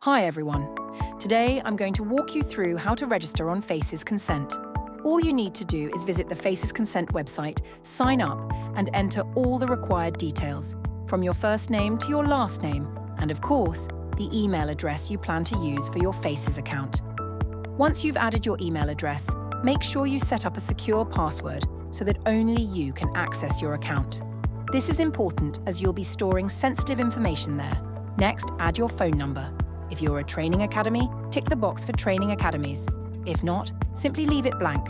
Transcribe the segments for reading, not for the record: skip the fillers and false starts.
Hi everyone. Today I'm going to walk you through how to register on Faces Consent. All you need to do is visit the Faces Consent website, sign up, and enter all the required details, from your first name to your last name, and of course, the email address you plan to use for your Faces account. Once you've added your email address, make sure you set up a secure password so that only you can access your account. This is important as you'll be storing sensitive information there. Next, add your phone number. If you're a training academy, tick the box for training academies. If not, simply leave it blank.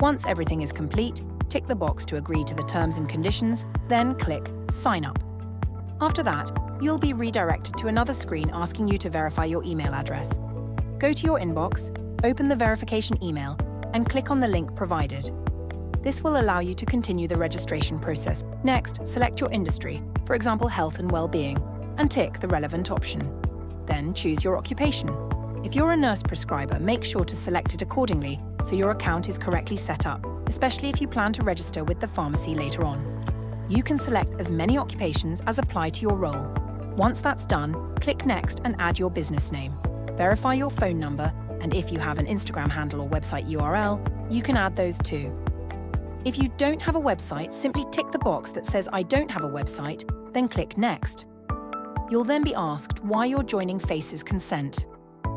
Once everything is complete, tick the box to agree to the terms and conditions, then click Sign Up. After that, you'll be redirected to another screen asking you to verify your email address. Go to your inbox, open the verification email, and click on the link provided. This will allow you to continue the registration process. Next, select your industry, for example health and well-being, and tick the relevant option. Then choose your occupation. If you're a nurse prescriber, make sure to select it accordingly so your account is correctly set up, especially if you plan to register with the pharmacy later on. You can select as many occupations as apply to your role. Once that's done, click Next and add your business name. Verify your phone number, and if you have an Instagram handle or website URL, you can add those too. If you don't have a website, simply tick the box that says I don't have a website, then click Next. You'll then be asked why you're joining Faces Consent.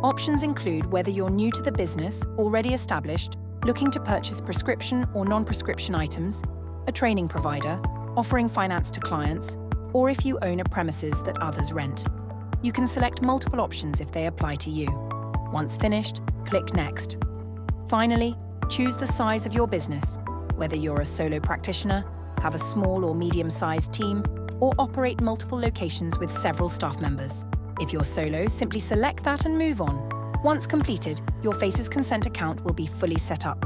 Options include whether you're new to the business, already established, looking to purchase prescription or non-prescription items, a training provider, offering finance to clients, or if you own a premises that others rent. You can select multiple options if they apply to you. Once finished, click Next. Finally, choose the size of your business, whether you're a solo practitioner, have a small or medium-sized team, or operate multiple locations with several staff members. If you're solo, simply select that and move on. Once completed, your Faces Consent account will be fully set up.